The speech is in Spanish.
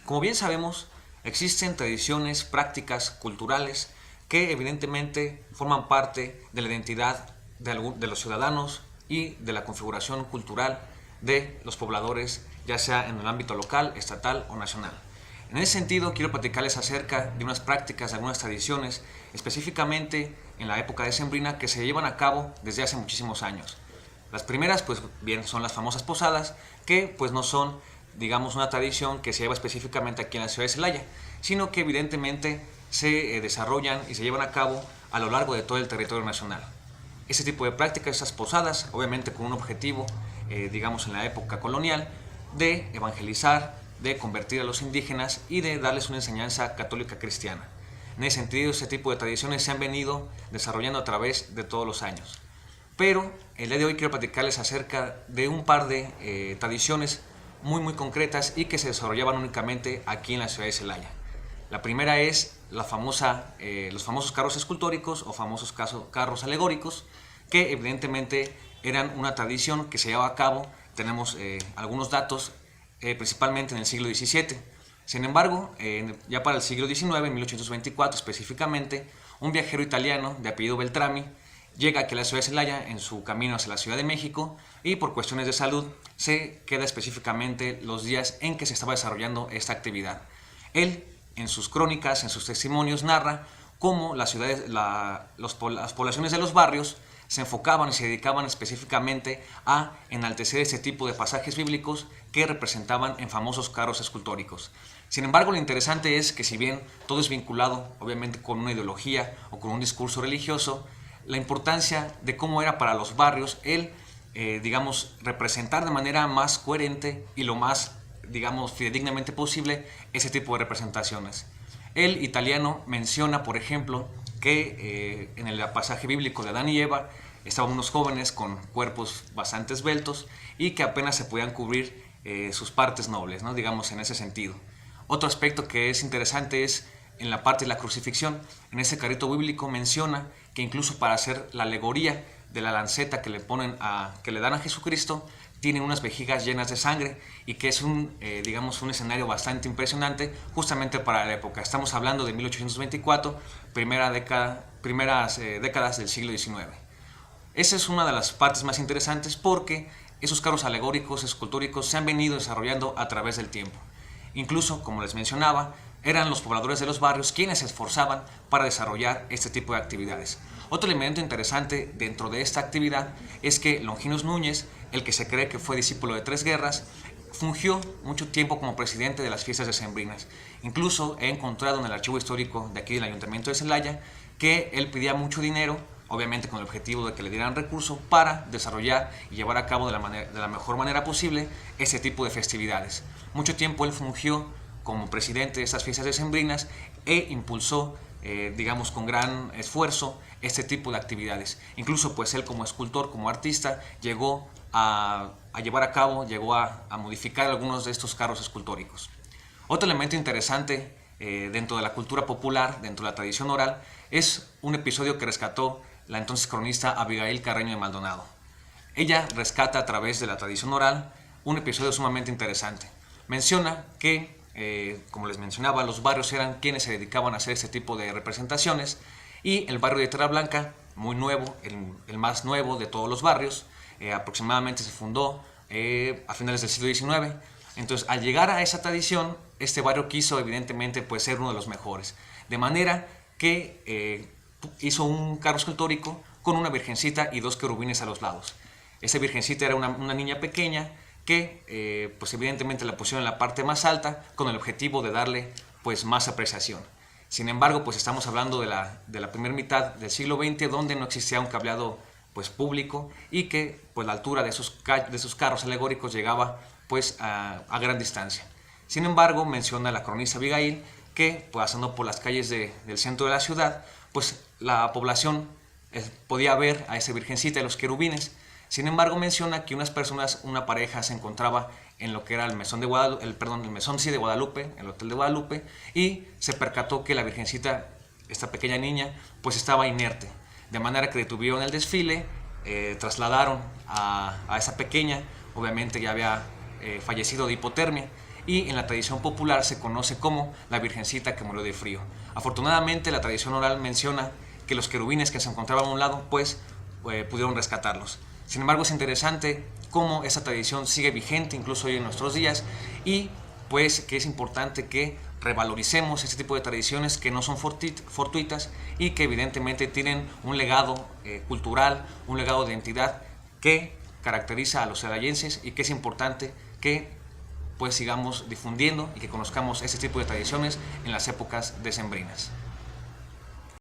Como bien sabemos, existen tradiciones, prácticas culturales que evidentemente forman parte de la identidad de los ciudadanos y de la configuración cultural de los pobladores, ya sea en el ámbito local, estatal o nacional. En ese sentido, quiero platicarles acerca de unas prácticas, de algunas tradiciones, específicamente en la época decembrina, que se llevan a cabo desde hace muchísimos años. Las primeras, pues bien, son las famosas posadas, que pues no son, digamos, una tradición que se lleva específicamente aquí en la ciudad de Celaya, sino que evidentemente se desarrollan y se llevan a cabo a lo largo de todo el territorio nacional. Ese tipo de prácticas, esas posadas, obviamente con un objetivo, digamos, en la época colonial, de evangelizar, de convertir a los indígenas y de darles una enseñanza católica cristiana. En ese sentido, ese tipo de tradiciones se han venido desarrollando a través de todos los años. Pero el día de hoy quiero platicarles acerca de un par de tradiciones muy concretas y que se desarrollaban únicamente aquí en la ciudad de Celaya. La primera es los famosos carros escultóricos o famosos carros alegóricos, que evidentemente eran una tradición que se llevaba a cabo. Tenemos algunos datos, principalmente en el siglo XVII. Sin embargo, ya para el siglo XIX, en 1824 específicamente, un viajero italiano de apellido Beltrami llega aquí a la ciudad de Celaya en su camino hacia la Ciudad de México y por cuestiones de salud se queda específicamente los días en que se estaba desarrollando esta actividad. Él, en sus crónicas, en sus testimonios, narra cómo las poblaciones de los barrios se enfocaban y se dedicaban específicamente a enaltecer este tipo de pasajes bíblicos que representaban en famosos carros escultóricos. Sin embargo, lo interesante es que si bien todo es vinculado, obviamente, con una ideología o con un discurso religioso, la importancia de cómo era para los barrios el, digamos, representar de manera más coherente y lo más, digamos, fidedignamente posible ese tipo de representaciones. El italiano menciona, por ejemplo, que en el pasaje bíblico de Adán y Eva estaban unos jóvenes con cuerpos bastante esbeltos y que apenas se podían cubrir sus partes nobles, ¿no? Digamos, en ese sentido. Otro aspecto que es interesante es en la parte de la crucifixión. En ese carrito bíblico menciona que incluso para hacer la alegoría de la lanceta que le dan a Jesucristo, tienen unas vejigas llenas de sangre y que es digamos, un escenario bastante impresionante justamente para la época. Estamos hablando de 1824, primeras décadas del siglo XIX. Esa es una de las partes más interesantes porque esos carros alegóricos, escultóricos, se han venido desarrollando a través del tiempo. Incluso, como les mencionaba, eran los pobladores de los barrios quienes se esforzaban para desarrollar este tipo de actividades. Otro elemento interesante dentro de esta actividad es que Longinos Núñez, el que se cree que fue discípulo de Tres Guerras, fungió mucho tiempo como presidente de las fiestas decembrinas. Incluso he encontrado en el archivo histórico de aquí del Ayuntamiento de Celaya que él pedía mucho dinero, obviamente con el objetivo de que le dieran recursos para desarrollar y llevar a cabo de la mejor manera posible ese tipo de festividades. Mucho tiempo él fungió como presidente de estas fiestas decembrinas e impulsó, digamos, con gran esfuerzo este tipo de actividades. Incluso pues él como escultor, como artista, llegó a llevar a cabo, llegó a modificar algunos de estos carros escultóricos. Otro elemento interesante dentro de la cultura popular, dentro de la tradición oral, es un episodio que rescató la entonces cronista Abigail Carreño de Maldonado. Ella rescata a través de la tradición oral un episodio sumamente interesante. Menciona que, como les mencionaba, los barrios eran quienes se dedicaban a hacer este tipo de representaciones y el barrio de Tierra Blanca, muy nuevo, el más nuevo de todos los barrios, aproximadamente se fundó a finales del siglo XIX. Entonces, al llegar a esa tradición, este barrio quiso evidentemente pues, ser uno de los mejores, de manera que hizo un carro escultórico con una virgencita y dos querubines a los lados. Esa virgencita era una niña pequeña que pues evidentemente la pusieron en la parte más alta con el objetivo de darle pues más apreciación. Sin embargo, pues estamos hablando de la primera mitad del siglo XX, donde no existía un cableado pues público y que pues la altura de esos carros alegóricos llegaba pues a gran distancia. Sin embargo, menciona la cronista Abigail que pasando por las calles del centro de la ciudad, pues la población podía ver a esa virgencita y los querubines. Sin embargo, menciona que una pareja se encontraba en lo que era el mesón de Guadalupe, de Guadalupe, el Hotel de Guadalupe, y se percató que la virgencita, esta pequeña niña, pues estaba inerte. De manera que detuvieron el desfile, trasladaron a esa pequeña, obviamente ya había fallecido de hipotermia, y en la tradición popular se conoce como la Virgencita que murió de frío. Afortunadamente la tradición oral menciona que los querubines que se encontraban a un lado pues pudieron rescatarlos. Sin embargo, es interesante cómo esa tradición sigue vigente incluso hoy en nuestros días, y pues que es importante que revaloricemos este tipo de tradiciones que no son fortuitas y que evidentemente tienen un legado cultural, un legado de identidad que caracteriza a los celayenses, y que es importante que pues sigamos difundiendo y que conozcamos este tipo de tradiciones en las épocas decembrinas.